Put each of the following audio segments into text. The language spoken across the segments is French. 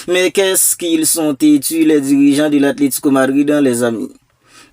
Mais qu'est-ce qu'ils sont têtus, les dirigeants de l'Atlético Madrid, hein, les amis?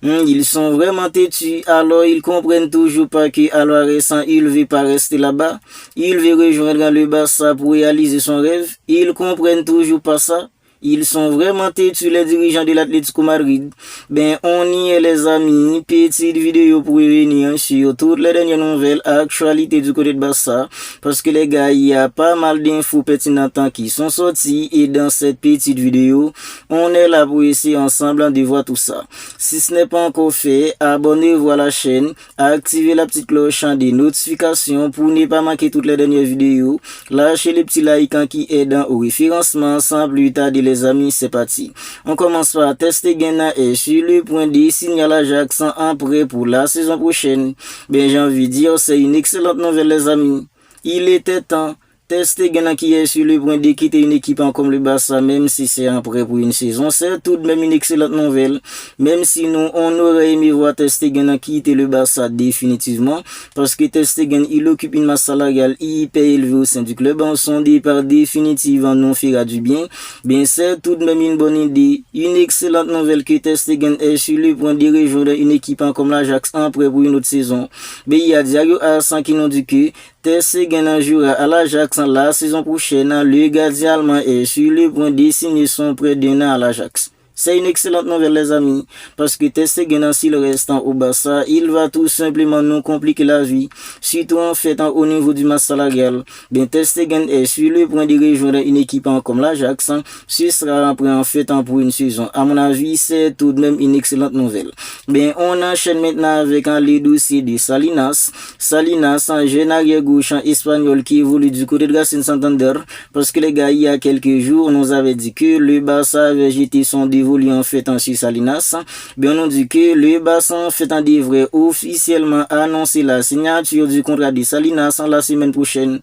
Ils sont vraiment têtus, alors ils comprennent toujours pas que à récent, il veut pas rester là-bas. Il veut rejoindre le Barça pour réaliser son rêve. Ils comprennent toujours pas ça. Ils sont vraiment têtus, les dirigeants de l'Atlético Madrid. Ben, on y est, les amis. Petite vidéo pour revenir sur toutes les dernières nouvelles, actualités du côté de Barça. Parce que les gars, il y a pas mal d'infos pertinentes qui sont sorties. Et dans cette petite vidéo, on est là pour essayer ensemble de voir tout ça. Si ce n'est pas encore fait, abonnez-vous à la chaîne, activez la petite cloche des notifications pour ne pas manquer toutes les dernières vidéos. Lâchez les petits likes qui aident au référencement. Sans plus tarder, les amis, c'est parti. On commence par Ter Stegen et sur le point de signer à l'Ajax en prêt pour la saison prochaine. Ben, j'ai envie de dire, c'est une excellente nouvelle, les amis. Il était temps. Ter Stegen qui est sur le point de quitter une équipe comme le Barça, même si c'est un prêt pour une saison, c'est tout de même une excellente nouvelle. Même si nous, on aurait aimé voir Ter Stegen quitter le Barça définitivement, parce que Ter Stegen, il occupe une masse salariale hyper élevée au sein du club. En son départ définitif, nous fera du bien. Bien, c'est tout de même une bonne idée, une excellente nouvelle que Ter Stegen est sur le point de rejoindre une équipe comme l'Ajax en prêt pour une autre saison. Mais il y a Diago Arsan qui nous dit que Ter Stegen jouera à l'Ajax la saison prochaine. Le gardien allemand est sur le point de signer son prêt d'un an à l'Ajax. C'est une excellente nouvelle, les amis, parce que Ter Stegen, s'il reste au Barça, il va tout simplement nous compliquer la vie, surtout en fait au niveau du masse salarial. Ben, Ter Stegen est sur le point de rejoindre une équipe comme l'Ajax. Ce sera après en fait pour une saison. À mon avis, c'est tout de même une excellente nouvelle. Ben, on enchaîne maintenant avec le dossier de Salinas. Salinas, un jeune arrière-gauche espagnol qui évolue du côté de Racing Santander, parce que les gars, il y a quelques jours, on nous avait dit que le Barça avait jeté son dévolu en fait sur Salinas. Bien, on dit que le Barça en fait devrait officiellement annoncer la signature du contrat de Salinas la semaine prochaine.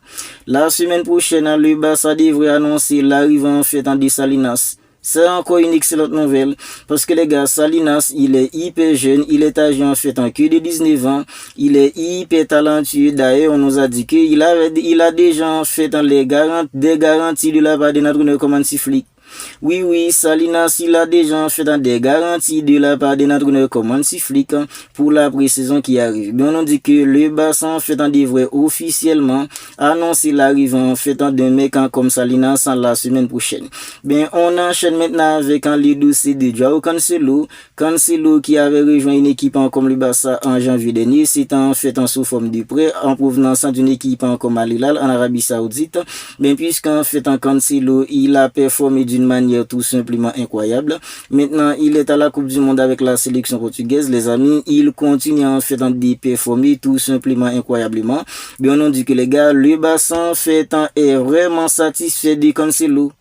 La semaine prochaine, le Barça devrait annoncer l'arrivée en fait de Salinas. C'est encore une excellente nouvelle, parce que les gars, Salinas, il est hyper jeune, il est âgé en fait en que de 19 ans, il est hyper talentueux. D'ailleurs, on nous a dit qu'il a déjà en fait des garanties de la part de notre commande Flick. Oui, Salinas, il a déjà fait des garanties de la part de notre commande Flick pour la pré-saison qui arrive. Bien, on dit que le Barça en fait devrait officiellement annoncer l'arrivée en fait d'un mec comme Salinas la semaine prochaine. Bien, on enchaîne maintenant avec le dossier de Joao Cancelo. Cancelo qui avait rejoint une équipe comme le Barça en janvier dernier, c'est en fait sous forme de prêt en provenance d'une équipe comme Al Hilal en Arabie Saoudite. Bien, puisqu'en fait Cancelo, il a performé d'une manière tout simplement incroyable. Maintenant, il est à la Coupe du Monde avec la sélection portugaise, les amis. Il continue en fait de performer tout simplement incroyablement. Bien, on dit que les gars, le Barça en fait est vraiment satisfait de Cancelo.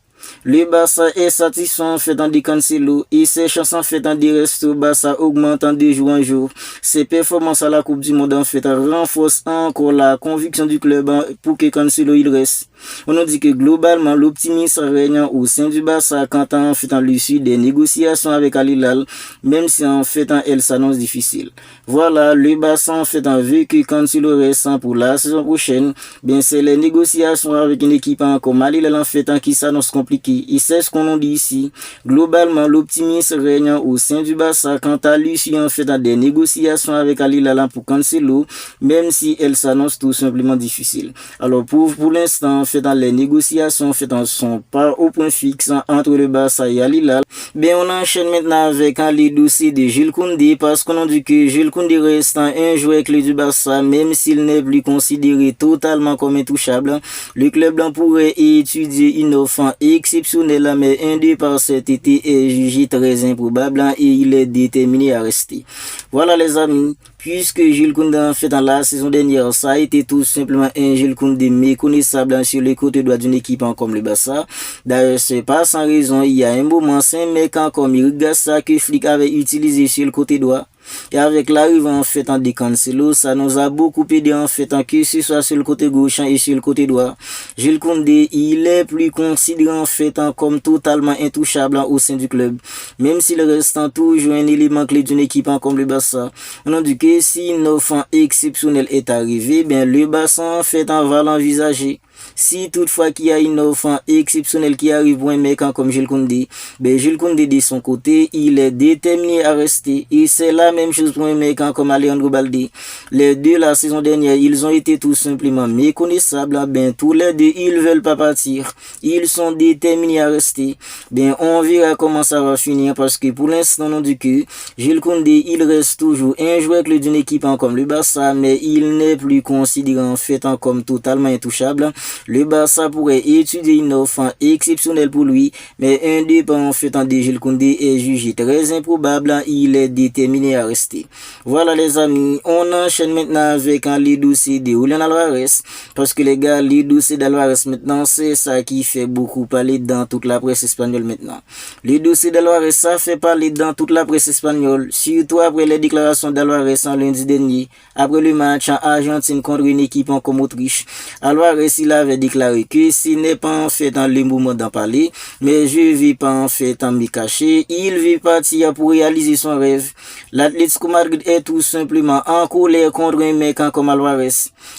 Le Barça est satisfait en fait de Cancelo et ses chances en fait de rester au Barça augmentent de jour en jour. Ses performances à la Coupe du Monde en fait renforcent encore la conviction du club pour que Cancelo il reste. On nous dit que globalement l'optimisme régnant au sein du Barça quant à en fait l'issue des négociations avec Al Hilal, même si en fait elle s'annonce difficile. Voilà, le Barça en fait veut que Cancelo reste pour la saison prochaine. Bien, c'est les négociations avec une équipe comme Al Hilal en fait qui s'annonce compliquées. Et c'est ce qu'on nous dit ici. Globalement, l'optimisme régnant au sein du Barça quant à l'issue en fait des négociations avec Al Hilal pour Cancelo, même si elle s'annonce tout simplement difficile. Alors pour l'instant, en fait, les négociations en fait sont pas au point fixe entre le Barça et Al Hilal. Bien, on enchaîne maintenant avec les dossiers de Jules Koundé, parce qu'on a dit que Jules Koundé reste un joueur clé du Barça, même s'il n'est plus considéré totalement comme intouchable. Le club pourrait étudier une offre exceptionnelle, mais un départ cet été est jugé très improbable et il est déterminé à rester. Voilà les amis, puisque Jules Koundé en fait dans la saison dernière, ça a été tout simplement un Jules Koundé méconnaissable sur les côtés droits d'une équipe comme le Barça. D'ailleurs, c'est pas sans raison, il y a un moment, c'est un mec comme Eric Garcia que Flick avait utilisé sur le côté droit. Et avec l'arrivée en fait de Cancelo, ça nous a beaucoup aidé en fait que ce soit sur le côté gauche et sur le côté droit. Jules Koundé, il est plus considéré en fait comme totalement intouchable au sein du club. Même s'il reste toujours un élément clé d'une équipe comme le Barça. On a dit que si une offre exceptionnelle est arrivée, bien le Barça en fait va l'envisager. Si toutefois qu'il y a une offre exceptionnelle qui arrive pour un mec comme Jules Koundé, ben Jules Koundé de son côté, il est déterminé à rester. Et c'est la même chose pour un mec comme Alejandro Balde. Les deux la saison dernière, ils ont été tout simplement méconnaissables. Ben tous les deux, ils veulent pas partir. Ils sont déterminés à rester. Ben on verra comment ça va finir parce que pour l'instant, non du que Jules Koundé, il reste toujours un joueur d'une équipe comme le Barça, mais il n'est plus considéré en fait comme totalement intouchable. Le Barça pourrait étudier une offre exceptionnelle pour lui, mais un départ en fait de Jules Koundé est jugé très improbable. Il est déterminé à rester. Voilà les amis, on enchaîne maintenant avec les dossiers de Julián Álvarez, parce que les gars, les dossiers d'Álvarez maintenant, c'est ça qui fait beaucoup parler dans toute la presse espagnole maintenant. Les dossiers d'Álvarez, ça fait parler dans toute la presse espagnole, surtout après les déclarations d'Álvarez en lundi dernier, après le match en Argentine contre une équipe comme Autriche. Álvarez, il avait déclaré que ce n'est pas en fait le moment d'en parler, mais je ne vais pas en fait en me cacher. Il veut partir pour réaliser son rêve. L'Atlético Madrid est tout simplement en colère contre un mec comme Álvarez.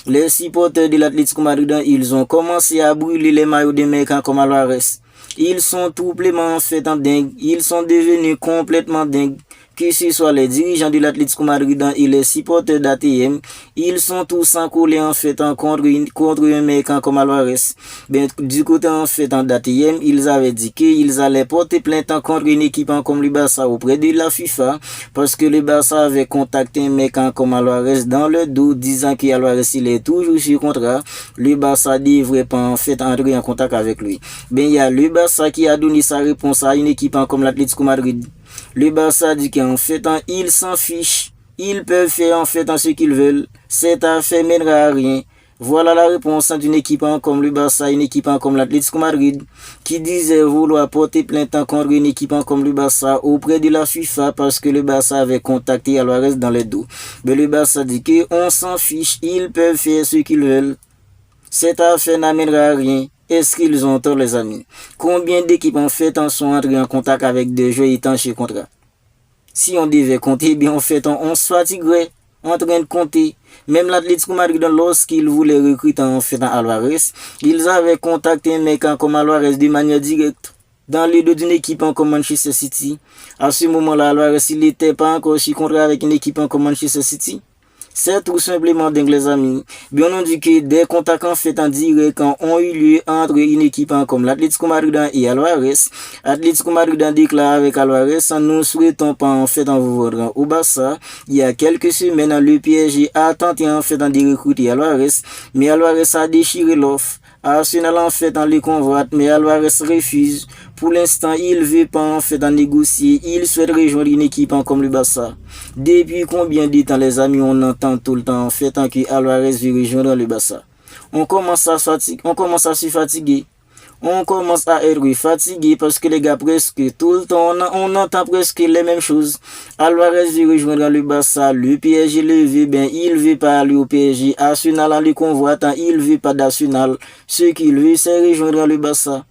Les supporters de l'Atlético Madrid, ils ont commencé à brûler les maillots de mecs comme Álvarez. Ils sont tout simplement en fait en dingue. Ils sont devenus complètement dingues. Que ce soit les dirigeants de l'Atlético Madrid et les supporters d'ATM, ils sont tous encollés en fait contre un mec comme Álvarez. Ben, du côté en fait d'ATM, ils avaient dit qu'ils allaient porter plainte contre une équipe comme le Barça auprès de la FIFA parce que le Barça avait contacté un mec comme Álvarez dans le dos disant qu'Álvarez il est toujours sur contrat. Le Barça devrait pas en fait entrer en contact avec lui. Ben, il y a le Barça qui a donné sa réponse à une équipe comme l'Atlético Madrid. Le Barça dit qu'en fait, ils s'en fichent. Ils peuvent faire en fait ce qu'ils veulent. Cette affaire mènera à rien. Voilà la réponse d'une équipe comme le Barça, une équipe comme l'Atlético Madrid, qui disait vouloir porter plainte contre une équipe comme le Barça auprès de la FIFA parce que le Barça avait contacté Álvarez dans le dos. Mais le Barça dit qu'on s'en fiche. Ils peuvent faire ce qu'ils veulent. Cette affaire n'amènera à rien. Est-ce qu'ils ont tort les amis? Combien d'équipes en fait sont entrées en contact avec des joueurs étant chez contrat? Si on devait compter, bien en fait on se fatiguerait en train de compter. Même l'Atlético Madrid, lorsqu'ils voulaient recruter en fait Álvarez, ils avaient contacté un mec comme Álvarez de manière directe dans les deux d'une équipe comme Manchester City. À ce moment-là, Álvarez il n'était pas encore sur contrat avec une équipe comme Manchester City. C'est tout simplement dingue les amis. Bien on dit que des contacts en fait en direct ont eu lieu entre une équipe comme l'Atlético Madrid et Álvarez. L'Atlético Madrid déclare avec Álvarez, nous souhaitons pas en fait en vous voir au Barça. Il y a quelques semaines, le PSG a tenté en fait de recruter Álvarez, mais Álvarez a déchiré l'offre. Arsenal en fait en les convoite, mais Álvarez refuse. Pour l'instant, il ne veut pas en fait en négocier. Il souhaite rejoindre une équipe comme le Barça. Depuis combien de temps les amis on entend tout le temps en fait que Álvarez veut rejoindre le Barça? On commence à se fatiguer. On commence à être fatigué parce que les gars presque tout le temps on entend presque les mêmes choses. Álvarez veut rejoindre le Barça, le PSG le veut bien, il veut pas aller au PSG. Arsenal en le convoite, il veut pas d'Arsenal. Ce qu'il veut c'est rejoindre le Barça.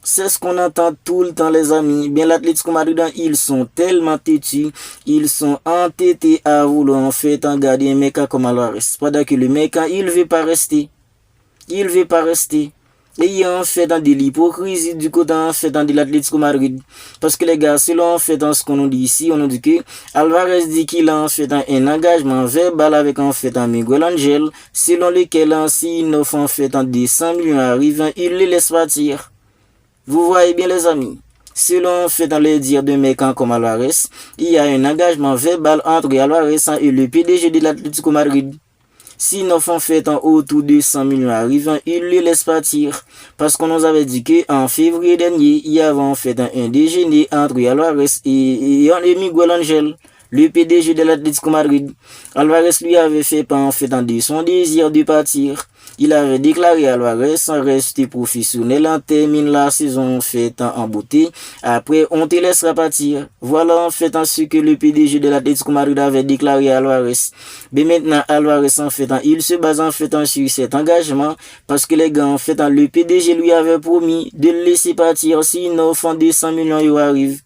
C'est ce qu'on entend tout le temps les amis. Bien l'Atlético Madrid, ils sont tellement têtus, ils sont entêtés à vouloir en fait en garder un mec comme Álvarez. Pendant que le mec, il veut pas rester. Il veut pas rester. Et il y a en fait de l'hypocrisie du côté en fait de l'Atlético Madrid. Parce que les gars, selon en fait ce qu'on nous dit ici, on nous dit que Álvarez dit qu'il a en fait un engagement verbal avec en fait un Miguel Angel, selon lequel si une offre en fait de 100 millions arrive, il les laisse partir. Vous voyez bien les amis. Selon en fait dans les dires de mecs comme Álvarez, il y a un engagement verbal entre Álvarez et le PDG de l'Atlético Madrid. Si une offre en fait en autour de 100 millions arrive, il les laisse partir. Parce qu'on nous avait dit qu'en février dernier, il y avait en fait un déjeuner entre Álvarez et Miguel Angel, le PDG de l'Atlético Madrid. Álvarez lui avait fait part en fait de son désir de partir. Il avait déclaré à Álvarez sans rester professionnel, on termine la saison en fait en beauté. Après, on te laissera partir. Voilà en fait ce que le PDG de l'Atlético Madrid avait déclaré à Álvarez. Mais maintenant, Álvarez en fait, il se base en fait sur cet engagement parce que les gars en fait, le PDG lui avait promis de le laisser partir si une offre de 100 millions € arrive.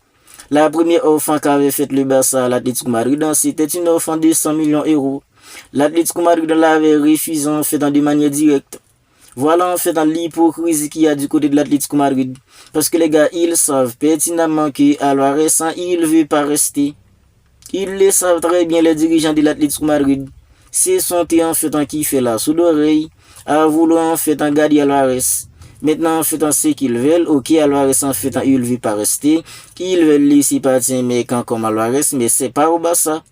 La première offre qu'avait faite le Barça à l'Atlético Madrid, c'était une offre de 100 millions €. L'Atlético Madrid l'avait refusé en fait de manière directe. Voilà en fait l'hypocrisie qu'il y a du côté de l'Atlético Madrid. Parce que les gars, ils savent pertinemment que Alvarez, il ne veut pas rester. Ils le savent très bien, les dirigeants de l'Atlético Madrid. C'est son en fait qui fait la sous l'oreille, à vouloir en fait en garder Alvarez. Maintenant, en fait, ce qu'ils veulent, ok, Alvarez, en fait, il ne veut pas rester. Ils veulent laisser partir un mec comme Alvarez, mais c'est pas au Barça.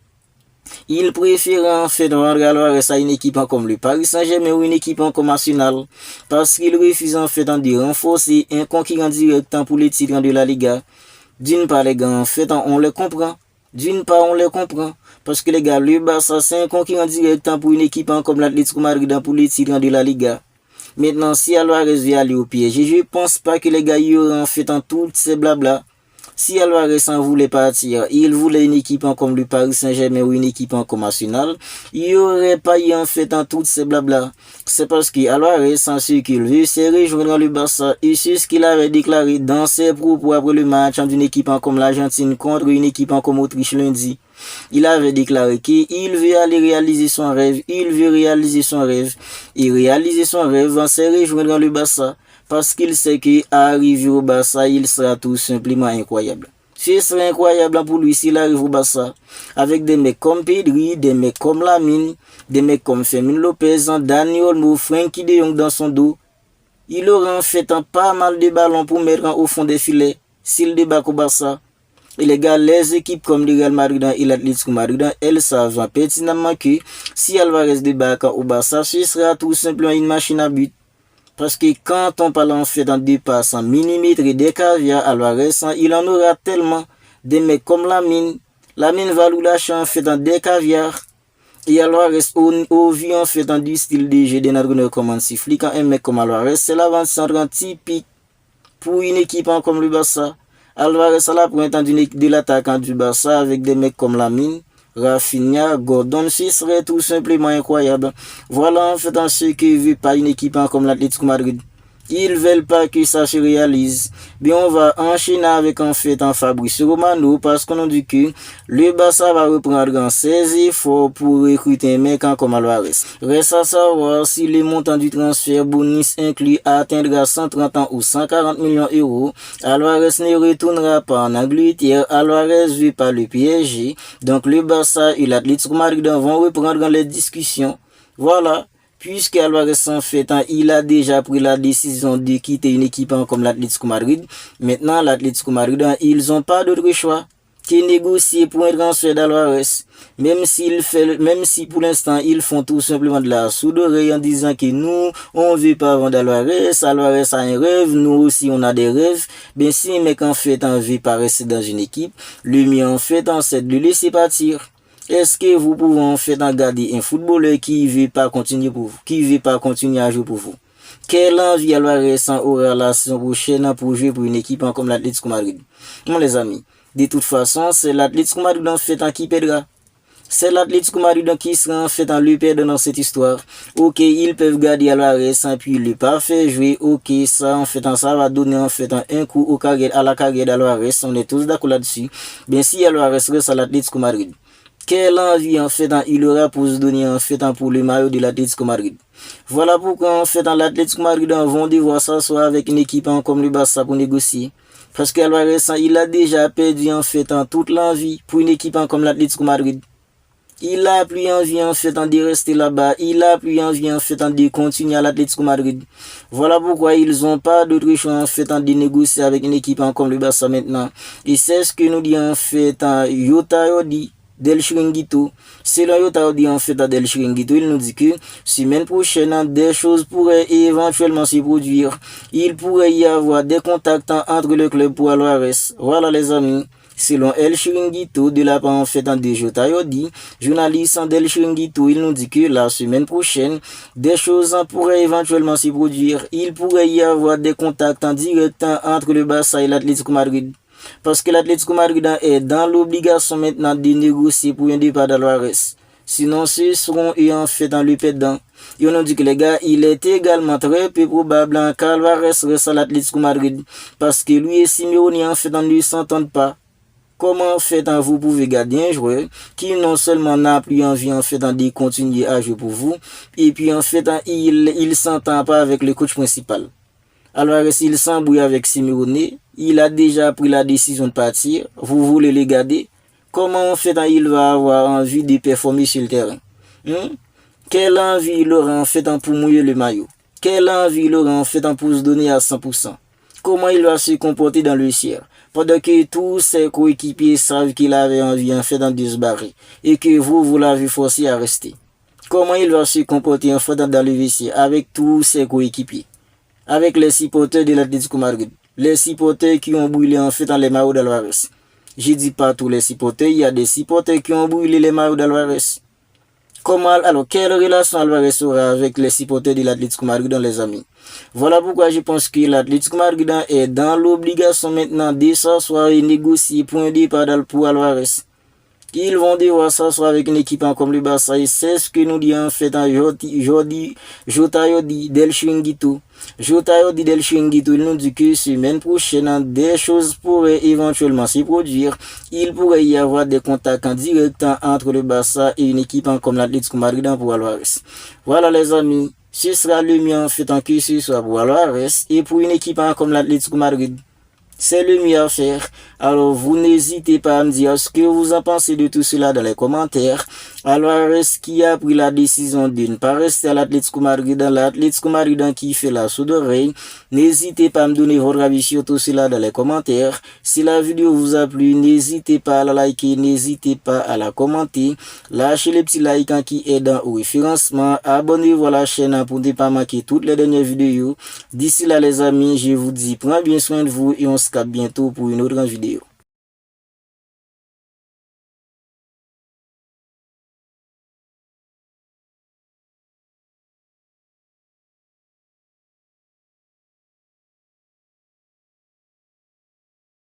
Ils préfèrent en fait rendre Alvarez à une équipe comme le Paris Saint-Germain ou une équipe comme Arsenal. Parce qu'ils refusent en fait de renforcer un concurrent direct pour les titres de la Liga. D'une part, les gars, en fait, on les comprend. D'une part, on les comprend. Parce que les gars, le Barça, c'est un concurrent direct pour une équipe comme l'Atlético Madrid pour les titres de la Liga. Maintenant, si Alvarez veut aller au piège, je pense pas que les gars y auraient en fait en tout ces blabla. Si Alvarez en voulait partir, il voulait une équipe comme le Paris Saint-Germain ou une équipe comme Arsenal, il n'y aurait pas eu en fait en tout ces blabla. C'est parce que Alvarez, en ce qu'il veut, c'est rejoindre le Barça et c'est ce qu'il avait déclaré dans ses propos après le match d'une équipe comme l'Argentine contre une équipe comme Autriche lundi. Il avait déclaré qu'il veut aller réaliser son rêve, il veut réaliser son rêve. Et réaliser son rêve, c'est rejoindre le Barça. Parce qu'il sait qu'arriver au Barça, il sera tout simplement incroyable. Ce serait incroyable pour lui s'il arrive au Barça. Avec des mecs comme Pedri, des mecs comme Lamine, des mecs comme Fermin Lopez, Dani Olmo, Frenkie de Jong dans son dos. Il aura en fait pas mal de ballons pour mettre au fond des filets s'il débarque au Barça. Et les gars, les équipes comme le Real Madrid et l'Atlético Madrid, elles savent pertinemment que si Alvarez débarque au Barça, ce sera tout simplement une machine à but. Parce que quand on parle en fait dans des passes en millimètres et des caviar, Alvarez, il en aura tellement. Des mecs comme Lamine va lui lâcher en fait dans des caviar. Et Alvarez, au vu en fait dans du style de jeu des entraîneurs comme Hansi Flick, un mec comme Alvarez, c'est l'avant-centre typique pour une équipe comme le Barça. Alvarez à la pointe de l'attaquant du Barça avec des mecs comme Lamine, Rafinha, Gordon, ce serait tout simplement incroyable. Voilà en fait ce que veut pas une équipe comme l'Atlético Madrid. Ils veulent pas que ça se réalise. Bien, on va enchaîner avec en fait un Fabrice Romano parce qu'on a dit que le Barça va reprendre ses efforts pour recruter un mec comme Alvarez. Reste à savoir si le montant du transfert bonus inclus atteindra 130 ans ou 140 millions d'euros. Alvarez ne retournera pas en Angleterre. Alvarez veut pas le PSG. Donc le Barça et l'Atlético Madrid vont reprendre les discussions. Voilà. Puisque Alvarez en fait, il a déjà pris la décision de quitter une équipe comme l'Atlético Madrid. Maintenant, l'Atlético Madrid, ils n'ont pas d'autre choix que négocier pour un transfert d'Alvarez. Même si pour l'instant, ils font tout simplement de la sourderie en disant que nous, on veut pas vendre Alvarez. Alvarez a un rêve, nous aussi, on a des rêves. Ben, si un mec en fait, on veut pas rester dans une équipe, le mieux en fait, c'est de le laisser partir. Est-ce que vous pouvez en fait regarder un footballeur qui veut pas continuer pour vous, qui veut pas continuer à jouer pour vous? Quelle envie Alvarez aura la saison prochaine pour jouer pour une équipe comme l'Atlético Madrid? Mon les amis, de toute façon, c'est l'Atlético Madrid en fait qui perdra. C'est l'Atlético Madrid qui sera en fait le perdant dans cette histoire. Ok, ils peuvent garder Alvarez et puis le pas faire jouer. Ok, ça en fait ça va donner en fait un coup à la carrière d'Alvarez. On est tous d'accord là-dessus. Bien si Alvarez reste à l'Atlético Madrid, quelle envie en fait il aura pour se donner en fait pour le maillot de l'Atlético Madrid. Voilà pourquoi en fait l'Atlético Madrid vont devoir s'asseoir avec une équipe comme le Barça pour négocier. Parce qu'Alvarez il a déjà perdu en fait toute l'envie pour une équipe comme l'Atlético Madrid. Il a plus envie en fait de rester là-bas. Il a plus envie en fait de continuer à l'Atlético Madrid. Voilà pourquoi ils n'ont pas d'autre choix en fait de négocier avec une équipe comme le Barça maintenant. Et c'est ce que nous dit en fait Yota Yodi Del Chiringuito. Selon Yota dit en fait Del Chiringuito, il nous dit que semaine prochaine des choses pourraient éventuellement se produire. Il pourrait y avoir des contacts entre le club pour Alvarez. Voilà les amis. Selon El Chiringuito de la part en fait de Yota Yodi, journaliste del Chiringuito, il nous dit que la semaine prochaine, des choses pourraient éventuellement se produire. Il pourrait y avoir des contacts en direct entre le Barça et l'Atlético Madrid. Parce que l'Atlético Madrid est dans l'obligation maintenant de négocier pour un départ d'Alvarez. Sinon, ce seront eux en fait dans le perdant. Et on nous dit que les gars, il est également très peu probable qu'Alvarez reste à l'Atlético Madrid. Parce que lui et Simeone en fait ne s'entendent pas. Comment fait-on vous pouvez garder un joueur qui non seulement n'a plus envie en fait de continuer à jouer pour vous, et puis en fait il s'entend pas avec le coach principal. Alors s'il s'embrouille avec Simeone, il a déjà pris la décision de partir, vous voulez le garder, comment en fait il va avoir envie de performer sur le terrain? Quelle envie il aura en fait pour mouiller le maillot? Quelle envie il aura en fait pour se donner à 100%? Comment il va se comporter dans le ciel? Pendant que tous ses coéquipiers savent qu'il avait envie en fait de se barrer et que vous l'avez forcé à rester. Comment il va se comporter en fait dans le vestiaire avec tous ses coéquipiers? Avec les supporters de l'Atlético Madrid, les supporters qui ont brûlé en fait dans les maillots d'Alvarez. Je dis pas tous les supporters, il y a des supporters qui ont brûlé les maillots d'Alvarez. Alors, quelle relation Alvarez aura avec les supporters de l'Atlético Madrid, les amis? Voilà pourquoi je pense que l'Atlético Madrid est dans l'obligation maintenant de s'asseoir et négocier pour un départ pour Alvarez. Ils vont devoir s'asseoir avec une équipe comme le Barça et c'est ce que nous dit en fait Jotayodi Del Chiringuito. Jotayodi Del Chiringuito, il nous dit que semaine prochaine, des choses pourraient éventuellement se produire. Il pourrait y avoir des contacts en direct entre le Barça et une équipe comme l'Atlético Madrid pour Alvarez. Voilà les amis, ce sera le mieux en fait en que ce soit pour Alvarez et pour une équipe comme l'Atlético Madrid. C'est le mieux à faire. Alors, vous n'hésitez pas à me dire ce que vous en pensez de tout cela dans les commentaires. Alors, est-ce qui a pris la décision de ne pas rester à l'Atlético Madrid, qui fait la sourde oreille? N'hésitez pas à me donner votre avis sur tout cela dans les commentaires. Si la vidéo vous a plu, n'hésitez pas à la liker, n'hésitez pas à la commenter. Lâchez les petits likes qui aident au référencement. Abonnez-vous à la chaîne pour ne pas manquer toutes les dernières vidéos. D'ici là, les amis, je vous dis, prenez bien soin de vous et on se capte bientôt pour une autre vidéo.